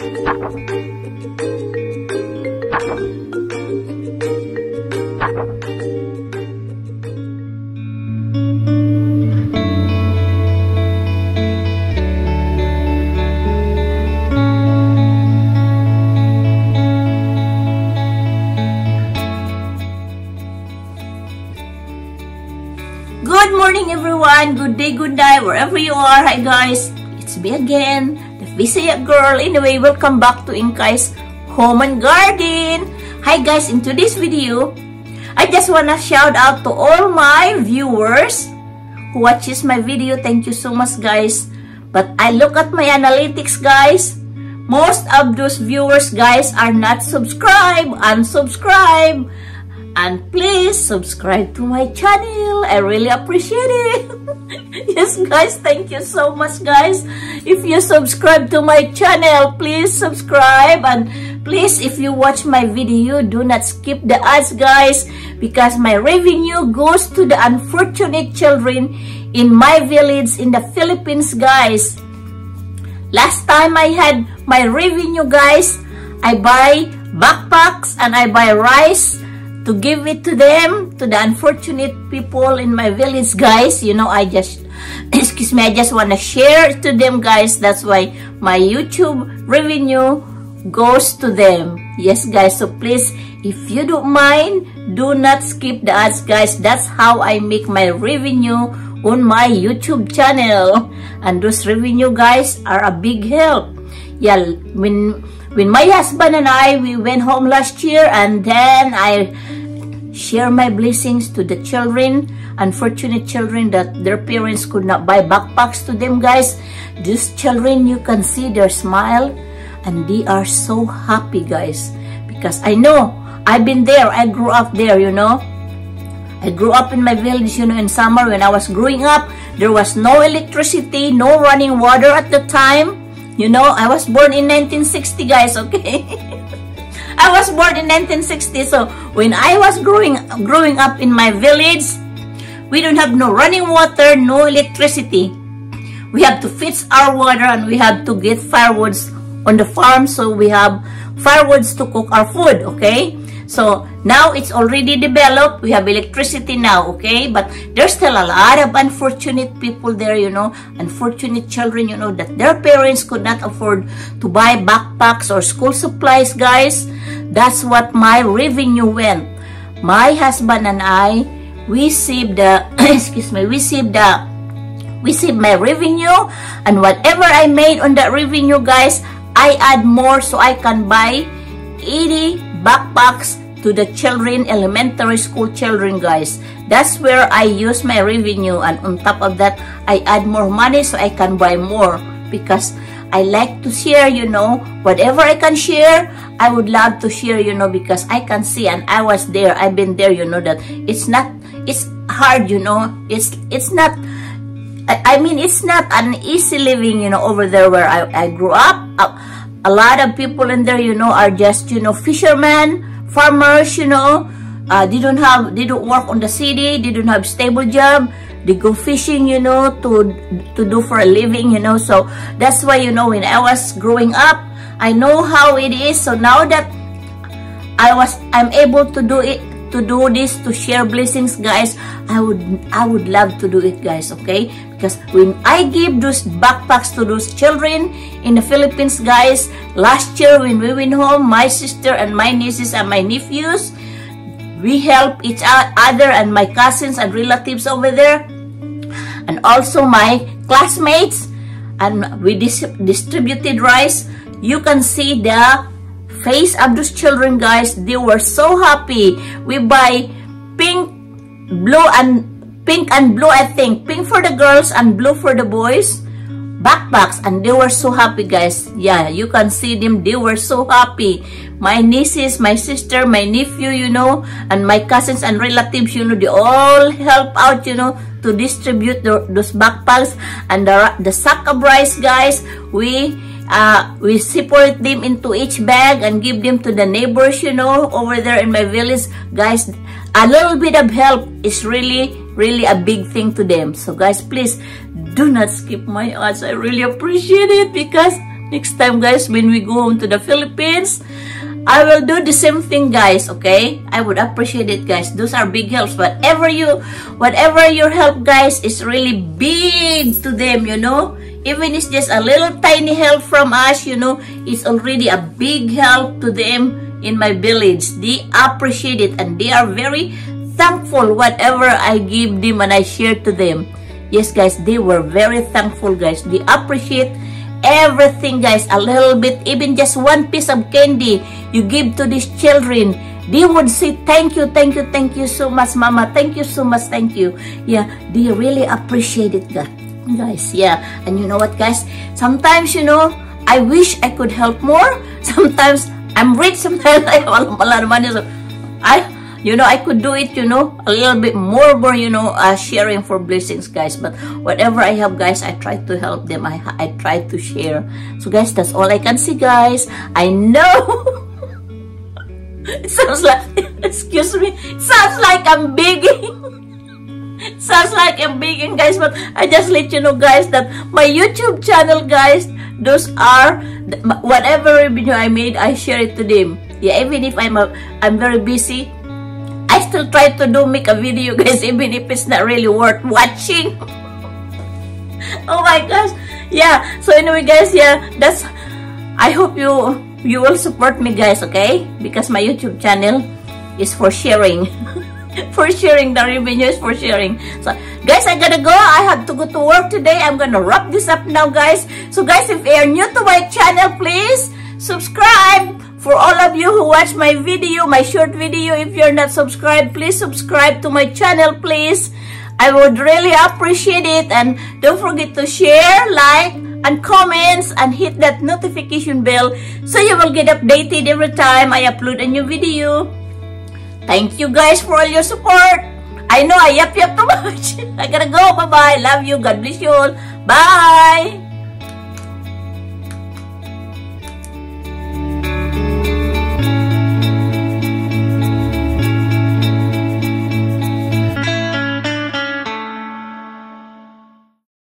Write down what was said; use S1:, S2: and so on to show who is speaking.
S1: Good morning everyone, good day, good night, wherever you are. Hi guys, it's me again, the Visaya girl. Anyway, welcome back to Inkai's Home and Garden. Hi guys, in today's video, I just wanna shout out to all my viewers who watches my video. Thank you so much guys. But I look at my analytics guys, most of those viewers guys are not subscribed, unsubscribe. And please subscribe to my channel. I really appreciate it. Yes guys, thank you so much guys. If you subscribe to my channel, please subscribe. And please, if you watch my video, do not skip the ads guys, because my revenue goes to the unfortunate children in my village in the Philippines guys. Last time I had my revenue guys, I buy backpacks and I buy rice to give it to them, to the unfortunate people in my village guys. You know, I just excuse me, I just want to share to them guys. That's why my YouTube revenue goes to them. Yes guys, so please, if you don't mind, do not skip the ads guys. That's how I make my revenue on my YouTube channel, and those revenue guys are a big help. Yeah, when my husband and I, we went home last year, and then I share my blessings to the children, unfortunate children that their parents could not buy backpacks to them guys. These children, you can see their smile and they are so happy guys, because I know, I've been there, I grew up there, you know. I grew up in my village, you know. In summer when I was growing up, there was no electricity, no running water at the time. You know, I was born in 1960 guys, okay? I was born in 1960, so when I was growing up in my village, we don't have no running water, no electricity. We have to fetch our water and we have to get firewoods on the farm, so we have firewoods to cook our food, okay? So now it's already developed, we have electricity now, okay? But there's still a lot of unfortunate people there, you know, unfortunate children, you know, that their parents could not afford to buy backpacks or school supplies guys. That's what my revenue went. My husband and I, we saved the excuse me, we saved my revenue, and whatever I made on that revenue guys, I add more so I can buy 80 backpacks to the children, elementary school children guys. That's where I use my revenue, and on top of that, I add more money so I can buy more, because I like to share, you know. Whatever I can share, I would love to share, you know, because I can see, and I was there, I've been there, you know, that it's hard, you know. It's not, I mean, it's not an easy living, you know, over there where I grew up. A lot of people in there, you know, are just, you know, fishermen, farmers, you know. They don't work on the city, they don't have stable job. They go fishing, you know, to do for a living, you know. So that's why, you know, when I was growing up, I know how it is. So now that I'm able to do it, to do this, to share blessings guys, I would love to do it guys, okay? Because when I give those backpacks to those children in the Philippines guys, last year when we went home, my sister and my nieces and my nephews, we help each other, and my cousins and relatives over there, and also my classmates, and we distributed rice. You can see the face of those children guys. They were so happy. We buy pink and blue, I think. Pink for the girls and blue for the boys backpacks, and they were so happy guys. Yeah, you can see them, they were so happy. My nieces, my sister, my nephew, you know, and my cousins and relatives, you know, they all help out, you know, to distribute those backpacks. And the sack of rice guys, we separate them into each bag and give them to the neighbors, you know, over there in my village guys. A little bit of help is really a big thing to them. So guys, please do not skip my ads. I really appreciate it, because Next time, guys, when we go home to the Philippines, I will do the same thing, guys, okay? I would appreciate it, guys. Those are big helps. Whatever your help, guys, is really big to them, you know? Even it's just a little tiny help from us, you know, it's already a big help to them in my village. They appreciate it and they are very thankful whatever I give them and I share to them. Yes, guys, they were very thankful, guys. They appreciate everything, guys. A little bit, even just one piece of candy you give to these children, they would say thank you, thank you, thank you so much, Mama, thank you so much, thank you. Yeah, they really appreciate it, guys. Yeah, and you know what, guys, sometimes, you know, I wish I could help more. Sometimes I'm rich, sometimes I have a lot of money, so you know, I could do it, you know, a little bit more, you know, sharing for blessings, guys. But whatever I have, guys, I try to help them. I try to share. So, guys, that's all I can see, guys. I know. It sounds like, excuse me, it sounds like I'm begging. It sounds like I'm begging, guys. But I just let you know, guys, that my YouTube channel, guys, those are, whatever video I made, I share it to them. Yeah, even if I'm very busy, I still try to make a video, guys, even if it's not really worth watching. Oh my gosh. Yeah, so anyway, guys, yeah, that's, I hope you will support me, guys, okay? Because my YouTube channel is for sharing. For sharing, the revenue is for sharing. So, guys, I gotta go. I have to go to work today. I'm gonna wrap this up now, guys. So, guys, if you are new to my channel, please subscribe. For all of you who watch my video, my short video, if you're not subscribed, please subscribe to my channel, please. I would really appreciate it. And don't forget to share, like, and comments, and hit that notification bell so you will get updated every time I upload a new video. Thank you, guys, for all your support. I know I yap too much. I gotta go. Bye-bye. Love you. God bless you all. Bye.